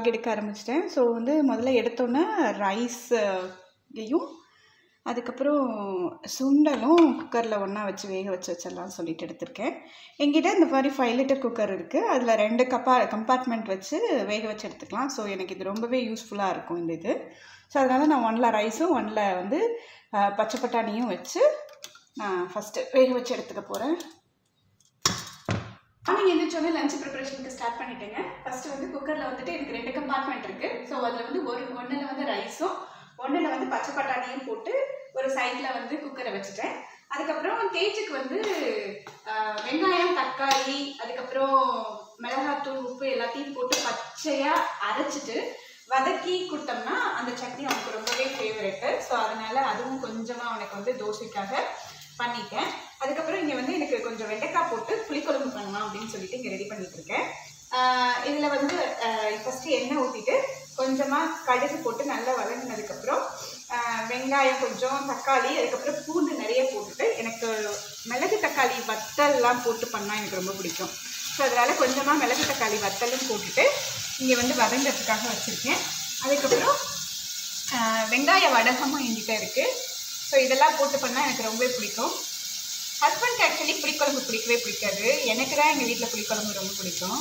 vlog எடுக்க ஆரம்பிச்சிட்டேன். So வந்து முதல்ல எடுத்தோன்னே ரைஸையும் அதுக்கப்புறம் சுண்டலும் குக்கரில் ஒன்றா வச்சு வேக வச்சிடலாம்னு சொல்லிட்டு எடுத்திருக்கேன். என்கிட்ட இந்த மாதிரி 5 லிட்டர் குக்கர் இருக்குது. அதில் 2 கம்பார்ட்மெண்ட் வச்சு வேக வச்சு எடுத்துக்கலாம். ஸோ எனக்கு இது ரொம்பவே யூஸ்ஃபுல்லாக இருக்கும் இந்த இது. ஸோ அதனால் நான் 1ல் ரைஸும் 1ல் வந்து பச்சை பட்டாணியும் வச்சு நான் ஃபஸ்ட்டு வேக வச்சு எடுத்துக்க போகிறேன். நீங்கள் எந்திரிச்சோன்னே லஞ்ச் ப்ரிப்பரேஷனுக்கு ஸ்டார்ட் பண்ணிட்டேங்க. ஃபஸ்ட்டு வந்து குக்கரில் வந்துட்டு எனக்கு 2 கம்பார்ட்மெண்ட் இருக்குது. ஸோ அதில் வந்து ஒன்றில் வந்து ரைஸும் 1ல் வந்து பச்சை பட்டாணியும் போட்டு ஒரு சைடில் வந்து குக்கரை வச்சுட்டேன். அதுக்கப்புறம் தேய்ச்சிக்கு வந்து வெங்காயம், தக்காளி, அதுக்கப்புறம் மிளகாத்தூள், உப்பு எல்லாத்தையும் போட்டு பச்சையாக அரைச்சிட்டு வதக்கி கொடுத்தோம்னா அந்த சட்னி அவனுக்கு ரொம்பவே ஃபேவரெட்டு. ஸோ அதனால் அதுவும் கொஞ்சமாக அவனுக்கு வந்து தோசைக்காக பண்ணிட்டேன். அதுக்கப்புறம் இங்கே வந்து எனக்கு கொஞ்சம் வெண்டைக்காய் போட்டு புளிக்குழம்பு பண்ணலாம் அப்படின்னு சொல்லிட்டு இங்கே ரெடி பண்ணிகிட்ருக்கேன். இதில் வந்து ஃபஸ்ட்டு எண்ணெய் ஊற்றிட்டு கொஞ்சமாக கடுகு போட்டு நல்லா வதங்கினதுக்கப்புறம் வெங்காயம் கொஞ்சம், தக்காளி, அதுக்கப்புறம் பூண்டு நிறைய போட்டுட்டு எனக்கு மிளகு தக்காளி வத்தல்லாம் போட்டு பண்ணால் எனக்கு ரொம்ப பிடிக்கும். ஸோ அதனால் கொஞ்சமாக மிளகு தக்காளி வத்தலும் போட்டுட்டு இங்கே வந்து வதங்கிறதுக்காக வச்சுருக்கேன். அதுக்கப்புறம் வெங்காய வடகமும் என்கிட்ட இருக்குது. ஸோ இதெல்லாம் போட்டு பண்ணால் எனக்கு ரொம்பவே பிடிக்கும். ஹஸ்பண்ட் ஆக்சுவலி புளிக்குழம்பு பிடிக்கவே பிடிக்காது. எனக்கு தான் எங்கள் வீட்டில் புளிக்குழம்பு ரொம்ப பிடிக்கும்.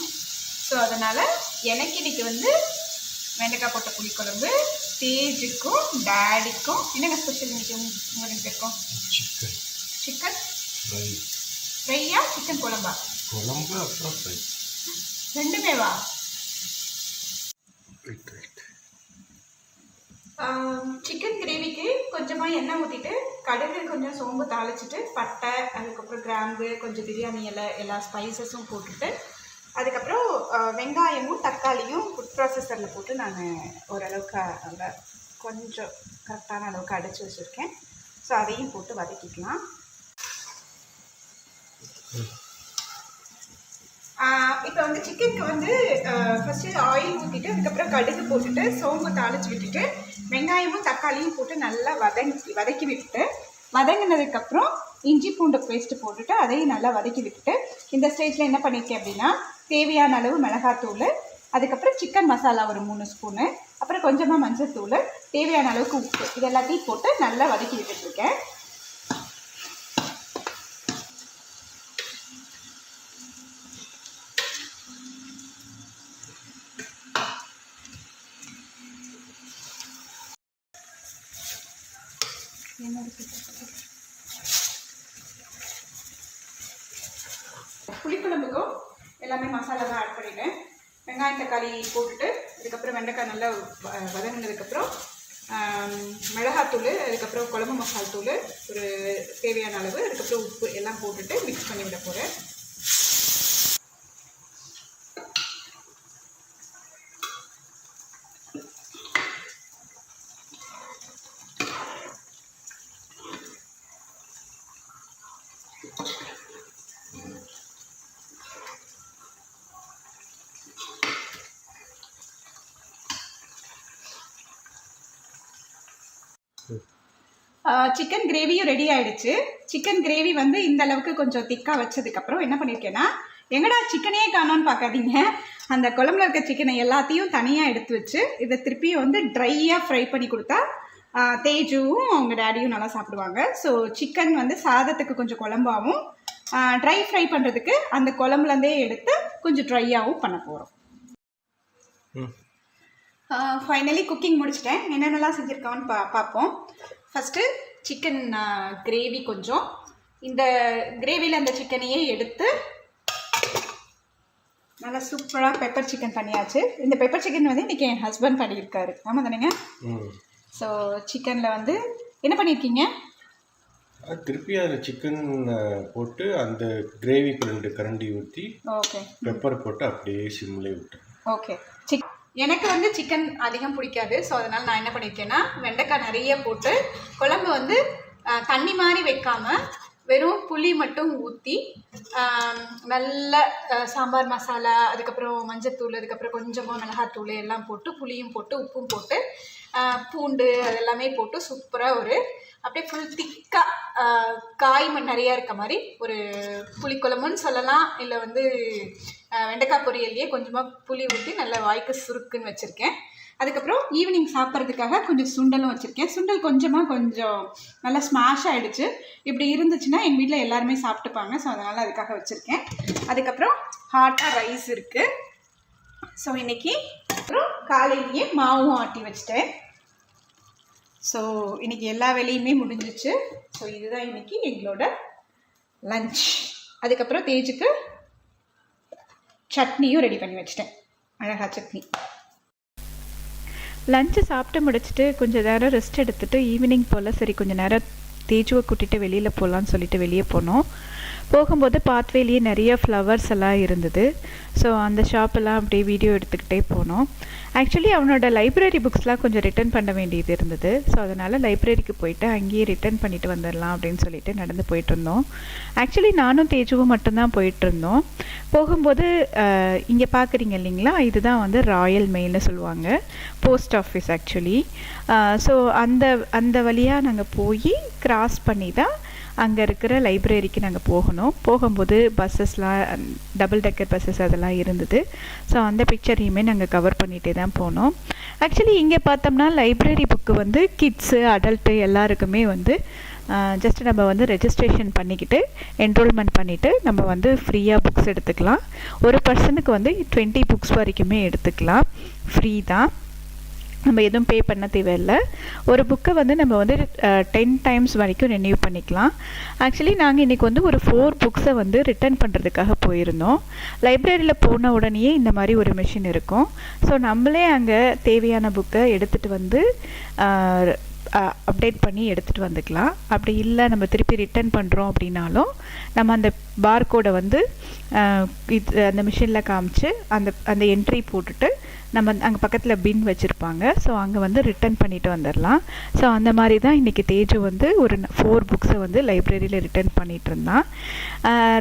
ஸோ அதனால் எனக்கு இன்றைக்கி வந்து வெண்டைக்காய் போட்ட புளிக்குழம்பு, தேஜுக்கும் டேடிக்கும். என்னங்க ஸ்பெஷல் இன்றைக்கி உங்களுக்கு இருக்கும்? சிக்கன் ஃப்ரையா, சிக்கன் குழம்பா? குழம்பு அப்புறம் ஃப்ரை ரெண்டுமேவா? சிக்கன் கிரேவிக்கு கொஞ்சமாக எண்ணெய் ஊற்றிட்டு கடுகு, கொஞ்சம் சோம்பு தாளிச்சிட்டு பட்டை, அதுக்கப்புறம் கிராம்பு, கொஞ்சம் பிரியாணி இலை, எல்லா ஸ்பைசஸும் போட்டுட்டு அதுக்கப்புறம் வெங்காயமும் தக்காளியும் ஃபுட் ப்ராசஸரில் போட்டு நான் ஓரளவுக்கு அந்த கொஞ்சம் கரெக்டான அளவுக்கு அடைச்சி வச்சுருக்கேன். ஸோ அதையும் போட்டு வதக்கிக்கலாம். இப்போ வந்து சிக்கனுக்கு வந்து ஃபஸ்ட்டு ஆயில் ஊற்றிட்டு அதுக்கப்புறம் கடுகு போட்டுட்டு சோம்பு தாளித்து விட்டுட்டு வெங்காயமும் தக்காளியும் போட்டு நல்லா வதக்கி விட்டுட்டு வதங்கினதுக்கப்புறம் இஞ்சி பூண்டு பேஸ்ட்டு போட்டுட்டு அதையும் நல்லா வதக்கி விட்டுட்டு இந்த ஸ்டேஜில் என்ன பண்ணியிருக்கேன் அப்படின்னா தேவையான அளவு மிளகாத்தூள், அதுக்கப்புறம் சிக்கன் மசாலா ஒரு 3 ஸ்பூனு, அப்புறம் கொஞ்சமாக மஞ்சள் தூள், தேவையான அளவுக்கு உப்பு, இது எல்லாத்தையும் போட்டு நல்லா வதக்கி விட்டுட்ருக்கேன். புளிக்குழம்புக்கும் எல்லாமே மசாலா தான் ஆட் பண்ணிட்டேன். வெங்காயம் தக்காளி போட்டுட்டு அதுக்கப்புறம் வெண்டைக்காய் நல்லா வதங்கினதுக்கப்புறம் மிளகாத்தூள், அதுக்கப்புறம் குழம்பு மசால் தூள் ஒரு தேவையான அளவு, அதுக்கப்புறம் உப்பு எல்லாம் போட்டுட்டு மிக்ஸ் பண்ணி விட போகிறேன். சிக்கன் கிரேவியும் ரெடி ஆகிடுச்சு. சிக்கன் கிரேவி வந்து இந்த அளவுக்கு கொஞ்சம் திக்காக வச்சதுக்கப்புறம் என்ன பண்ணியிருக்கேன்னா, எங்கடா சிக்கனே காணோன்னு பார்க்காதீங்க, அந்த குழம்புல இருக்க சிக்கனை எல்லாத்தையும் தனியாக எடுத்து வச்சு இதை திருப்பியும் வந்து ட்ரையாக ஃப்ரை பண்ணி கொடுத்தா தேஜுவும் அவங்க டேடியும் நல்லா சாப்பிடுவாங்க. ஸோ சிக்கன் வந்து சாதத்துக்கு கொஞ்சம் குழம்பாகவும் ட்ரை ஃப்ரை பண்ணுறதுக்கு அந்த குழம்புலேருந்தே எடுத்து கொஞ்சம் ட்ரையாகவும் பண்ண போகிறோம். ஃபைனலி குக்கிங் முடிச்சிட்டேன். என்னென்னலாம் செஞ்சுருக்கான்னு பார்ப்போம். ஃபஸ்ட்டு சிக்கன் கிரேவி கொஞ்சம், இந்த கிரேவியில் அந்த சிக்கனையே எடுத்து நல்லா சூப்பராக பெப்பர் சிக்கன் பண்ணியாச்சு. இந்த பெப்பர் சிக்கன் வந்து இன்றைக்கி என் ஹஸ்பண்ட் பண்ணியிருக்காரு. ஆமாம் தானேங்க? ஸோ சிக்கனில் வந்து என்ன பண்ணியிருக்கீங்க? திருப்பி அதில் சிக்கன் போட்டு அந்த கிரேவிக்கு 2 கரண்டி ஊற்றி ஓகே பெப்பர் போட்டு அப்படியே சிம்லேயே விட்டேன். ஓகே. எனக்கு வந்து சிக்கன் அதிகம் பிடிக்காது. ஸோ அதனால் நான் என்ன பண்ணியிருக்கேன்னா வெண்டைக்காய் நிறைய போட்டு குழம்பு வந்து தண்ணி மாதிரி வைக்காமல் வெறும் புளி மட்டும் ஊற்றி நல்ல சாம்பார் மசாலா, அதுக்கப்புறம் மஞ்சத்தூள், அதுக்கப்புறம் கொஞ்சமாக மிளகாத்தூள் எல்லாம் போட்டு, புளியும் போட்டு, உப்பும் போட்டு, பூண்டு அதெல்லாமே போட்டு சூப்பராக ஒரு அப்படியே ஃபுல் திக்காக காய் நிறையா இருக்க மாதிரி ஒரு புளிக்குழம்புன்னு சொல்லலாம். இல்லை வந்து வெண்டைக்காய் பொரியல்லையே கொஞ்சமாக புளி ஊற்றி நல்லா வாய்க்கு சுருக்குன்னு வச்சுருக்கேன். அதுக்கப்புறம் ஈவினிங் சாப்பிட்றதுக்காக கொஞ்சம் சுண்டலும் வச்சுருக்கேன். சுண்டல் கொஞ்சம் நல்லா ஸ்மாஷ் ஆகிடுச்சு. இப்படி இருந்துச்சுன்னா எங்கள் வீட்டில் எல்லாருமே சாப்பிட்டுப்பாங்க. ஸோ அதனால் அதுக்காக வச்சுருக்கேன். அதுக்கப்புறம் ஹாட்டாக ரைஸ் இருக்குது. ஸோ இன்றைக்கி அப்புறம் காலையிலேயே மாவும் ஆட்டி வச்சிட்டேன். ஸோ இன்றைக்கி எல்லா வேலையுமே முடிஞ்சிச்சு. ஸோ இதுதான் இன்றைக்கி எங்களோட லஞ்ச். அதுக்கப்புறம் தேஜுக்கு சட்னியும் ரெடி பண்ணி வச்சிட்டேன், அழகா சட்னி. லஞ்சு சாப்பிட்டு முடிச்சுட்டு கொஞ்சம் நேரம் ரெஸ்ட் எடுத்துகிட்டு ஈவினிங் போல் சரி கொஞ்சம் நேரம் தேஜுவை கூட்டிகிட்டு வெளியில் போகலான்னு சொல்லிட்டு வெளியே போனோம். போகும்போது பாத்வேலேயே நிறைய ஃப்ளவர்ஸ் எல்லாம் இருந்தது. ஸோ அந்த ஷாப்பெல்லாம் அப்படியே வீடியோ எடுத்துக்கிட்டே போனோம். ஆக்சுவலி அவனோட லைப்ரரி புக்ஸ்லாம் கொஞ்சம் ரிட்டர்ன் பண்ண வேண்டியது இருந்தது. ஸோ அதனால் லைப்ரரிக்கு போயிட்டு அங்கேயே ரிட்டர்ன் பண்ணிட்டு வந்துடலாம் அப்படின்னு சொல்லிட்டு நடந்து போயிட்டு இருந்தோம். ஆக்சுவலி நானும் தேஜுவும் மட்டும்தான் போயிட்டுருந்தோம். போகும்போது இங்கே பார்க்குறீங்க இல்லைங்களா, இதுதான் வந்து ராயல் மெயில்னு சொல்லுவாங்க, போஸ்ட் ஆஃபீஸ் ஆக்சுவலி. ஸோ அந்த வழியாக நாங்கள் போய் கிராஸ் பண்ணி தான் அங்கே இருக்கிற லைப்ரரிக்கு நாங்கள் போகும்போது பஸ்ஸஸ்லாம் டபுள் டெக்கர் பஸ்ஸஸ் அதெல்லாம் இருந்தது. ஸோ அந்த பிக்சரையுமே நாங்கள் கவர் பண்ணிகிட்டே தான் போனோம். ஆக்சுவலி இங்கே பார்த்தோம்னா லைப்ரரி புக்கு வந்து கிட்ஸு அடல்ட்டு எல்லாருக்குமே வந்து ஜஸ்ட் நம்ம வந்து ரெஜிஸ்ட்ரேஷன் பண்ணிக்கிட்டு என்ரோல்மெண்ட் பண்ணிவிட்டு நம்ம வந்து ஃப்ரீயாக புக்ஸ் எடுத்துக்கலாம். ஒரு பர்சனுக்கு வந்து 20 புக்ஸ் வரைக்குமே எடுத்துக்கலாம், ஃப்ரீ தான், நம்ம எதுவும் பே பண்ண தேவையில்லை. ஒரு புக்கை வந்து நம்ம வந்து 10 டைம்ஸ் வரைக்கும் ரெனியூ பண்ணிக்கலாம். ஆக்சுவலி நாங்கள் இன்றைக்கி வந்து ஒரு 4 புக்ஸை வந்து ரிட்டர்ன் பண்ணுறதுக்காக போயிருந்தோம். லைப்ரரியில் போன உடனேயே இந்த மாதிரி ஒரு மிஷின் இருக்கும். ஸோ நம்மளே அங்கே தேவையான புக்கை எடுத்துகிட்டு வந்து அப்டேட் பண்ணி எடுத்துகிட்டு வந்துக்கலாம். அப்படி இல்லை நம்ம திருப்பி ரிட்டர்ன் பண்ணுறோம் அப்படின்னாலும் நம்ம அந்த பார்கோடை வந்து அந்த மிஷினில் காமிச்சு அந்த என்ட்ரி போட்டுட்டு நம்ம அங்கே பக்கத்தில் பின் வச்சுருப்பாங்க. ஸோ அங்கே வந்து ரிட்டர்ன் பண்ணிட்டு வந்துடலாம். ஸோ அந்த மாதிரி தான் இன்றைக்கி தேஜு வந்து ஒரு 4 புக்ஸை வந்து லைப்ரரியில் ரிட்டர்ன் பண்ணிகிட்டு இருந்தான்.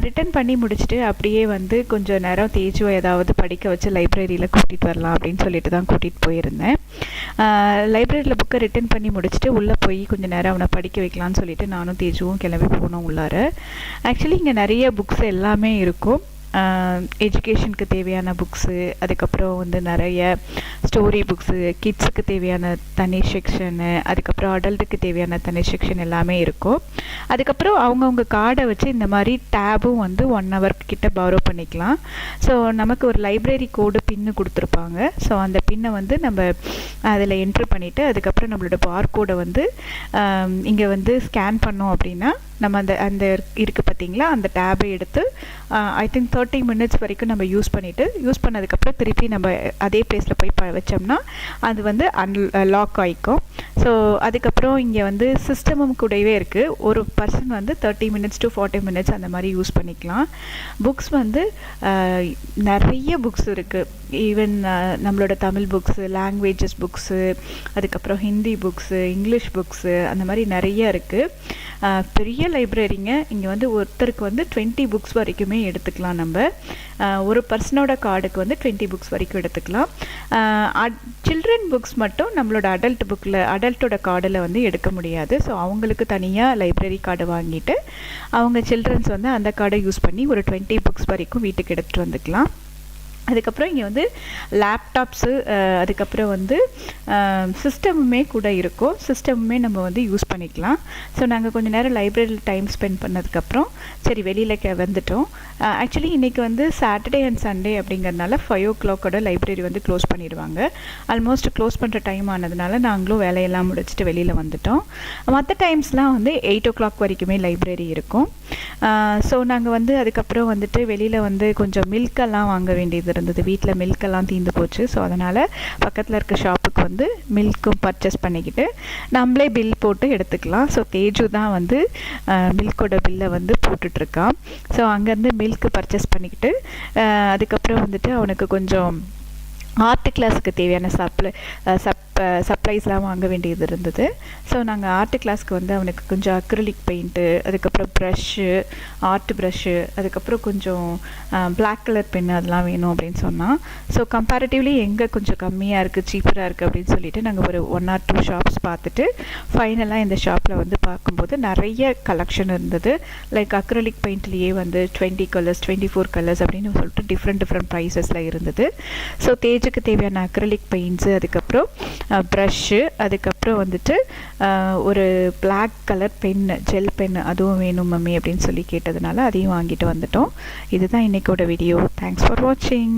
ரிட்டர்ன் பண்ணி முடிச்சுட்டு அப்படியே வந்து கொஞ்சம் நேரம் தேஜுவை ஏதாவது படிக்க வச்சு லைப்ரரியில் கூட்டிகிட்டு வரலாம் அப்படின்னு சொல்லிட்டு தான் கூட்டிகிட்டு போயிருந்தேன். லைப்ரரியில் புக்கை ரிட்டர்ன் பண்ணி முடிச்சுட்டு உள்ளே போய் கொஞ்சம் நேரம் அவனை படிக்க வைக்கலான்னு சொல்லிட்டு நானும் தேஜுவும் கிளம்பி போனோம் உள்ளார. ஆக்சுவலி இங்கே நிறைய புக்ஸ் எல்லாமே இருக்கும். எஜுகேஷனுக்கு தேவையான புக்ஸு, அதுக்கப்புறம் வந்து நிறைய ஸ்டோரி புக்ஸு, கிட்ஸுக்கு தேவையான தனி செக்ஷனு, அதுக்கப்புறம் அடல்ட்டுக்கு தேவையான தனி செக்ஷன் எல்லாமே இருக்கும். அதுக்கப்புறம் அவங்கவுங்க கார்டை வச்சு இந்த மாதிரி டேபும் வந்து 1 hour கிட்ட பாரோ பண்ணிக்கலாம். ஸோ நமக்கு ஒரு லைப்ரரி கோடு பின்னு கொடுத்துருப்பாங்க. ஸோ அந்த பின்னை வந்து நம்ம அதில் என்ட்ரு பண்ணிவிட்டு அதுக்கப்புறம் நம்மளோட பார்கோடை வந்து இங்கே வந்து ஸ்கேன் பண்ணோம் அப்படின்னா நம்ம அந்த இருக்குது பார்த்தீங்களா, அந்த டேபை எடுத்து ஐ திங்க் 30 minutes வரைக்கும் நம்ம யூஸ் பண்ணதுக்கப்புறம் திருப்பி நம்ம அதே பிளேஸில் போய் வச்சோம்னா அது வந்து லாக் ஆகிக்கும். ஸோ அதுக்கப்புறம் இங்கே வந்து சிஸ்டமும் கூடவே இருக்குது. ஒரு பர்சன் வந்து 30 minutes to 40 minutes அந்த மாதிரி யூஸ் பண்ணிக்கலாம். புக்ஸ் வந்து நிறைய புக்ஸ் இருக்குது. ஈவன் நம்மளோட தமிழ் புக்ஸு, லாங்குவேஜஸ் புக்ஸு, அதுக்கப்புறம் ஹிந்தி புக்ஸு, இங்கிலீஷ் புக்ஸு, அந்த மாதிரி நிறைய இருக்குது. பெரிய லைப்ரரிங்க. இங்கே வந்து ஒருத்தருக்கு வந்து 20 புக்ஸ் வரைக்குமே எடுத்துக்கலாம். நம்ம ஒரு பர்சனோட கார்டுக்கு வந்து 20 புக்ஸ் வரைக்கும் எடுத்துக்கலாம். சில்ட்ரன் புக்ஸ் மட்டும் நம்மளோட அடல்ட்டோட கார்டில் வந்து எடுக்க முடியாது. ஸோ அவங்களுக்கு தனியாக லைப்ரரி கார்டு வாங்கிட்டு அவங்க சில்ட்ரன்ஸ் வந்து அந்த கார்டை யூஸ் பண்ணி ஒரு 20 புக்ஸ் வரைக்கும் வீட்டுக்கு எடுத்துகிட்டு வந்துக்கலாம். அதுக்கப்புறம் இங்கே வந்து லேப்டாப்ஸு, அதுக்கப்புறம் வந்து சிஸ்டமுமே கூட இருக்கும். சிஸ்டமுமே நம்ம வந்து யூஸ் பண்ணிக்கலாம். ஸோ நாங்கள் கொஞ்சம் நேரம் லைப்ரரியில் டைம் ஸ்பெண்ட் பண்ணதுக்கப்புறம் சரி வெளியில் வந்துட்டோம். ஆக்சுவலி இன்றைக்கி வந்து சாட்டர்டே அண்ட் சண்டே அப்படிங்கிறதுனால 5 o'clock லைப்ரரி வந்து க்ளோஸ் பண்ணிடுவாங்க. ஆல்மோஸ்ட் க்ளோஸ் பண்ணுற டைம் ஆனதுனால நாங்களும் வேலையெல்லாம் முடிச்சுட்டு வெளியில் வந்துட்டோம். மற்ற டைம்ஸ்லாம் வந்து 8 o'clock வரைக்குமே லைப்ரரி இருக்கும். ஸோ நாங்கள் வந்து அதுக்கப்புறம் வந்துட்டு வெளியில் வந்து கொஞ்சம் மில்கெல்லாம் வாங்க வேண்டியது இருந்தது. வீட்டில் மில்கெல்லாம் தீர்ந்து போச்சு. ஸோ அதனால் பக்கத்தில் இருக்க ஷாப்புக்கு வந்து மில்க்கும் பர்ச்சேஸ் பண்ணிக்கிட்டு நம்மளே பில் போட்டு எடுத்துக்கலாம். ஸோ தேஜு தான் வந்து மில்கோட பில்லை வந்து போட்டுட்ருக்கான். ஸோ அங்கேருந்து மில்க்கு பர்ச்சேஸ் பண்ணிக்கிட்டு அதுக்கப்புறம் வந்துட்டு அவனுக்கு கொஞ்சம் ஆர்ட் கிளாஸுக்கு தேவையான சப்ளைஸ்லாம் வாங்க வேண்டியது இருந்தது. ஸோ நாங்கள் ஆர்ட் கிளாஸ்க்கு வந்து அவனுக்கு கொஞ்சம் அக்ரிலிக் பெயிண்ட்டு, அதுக்கப்புறம் ப்ரஷ்ஷு, ஆர்ட் ப்ரஷ்ஷு, அதுக்கப்புறம் கொஞ்சம் பிளாக் கலர் பென் அதெல்லாம் வேணும் அப்படின்னு சொன்னான். ஸோ கம்பேரிட்டிவ்லி எங்கே கொஞ்சம் கம்மியாக இருக்குது, சீப்பராக இருக்குது அப்படின்னு சொல்லிட்டு நாங்கள் ஒரு 1 or 2 ஷாப்ஸ் பார்த்துட்டு ஃபைனலாக இந்த ஷாப்பில் வந்து பார்க்கும்போது நிறைய கலெக்ஷன் இருந்தது. லைக் அக்ரிலிக் பெயிண்ட்லேயே வந்து 20 கலர்ஸ், 24 கலர்ஸ் அப்படின்னு சொல்லிட்டு டிஃப்ரெண்ட் ப்ரைஸஸில் இருந்தது. ஸோ தேஜுக்கு தேவையான அக்ரிலிக் பெயிண்ட்ஸு, அதுக்கப்புறம் ப்ரஷ்ஷு, அதுக்கப்புறம் வந்துட்டு ஒரு black colour pen, gel pen அதுவும் வேணும் மம்மி அப்படின்னு சொல்லி கேட்டதுனால அதையும் வாங்கிட்டு வந்துட்டோம். இதுதான் இன்றைக்கோட வீடியோ. தேங்க்ஸ் ஃபார் வாட்சிங்.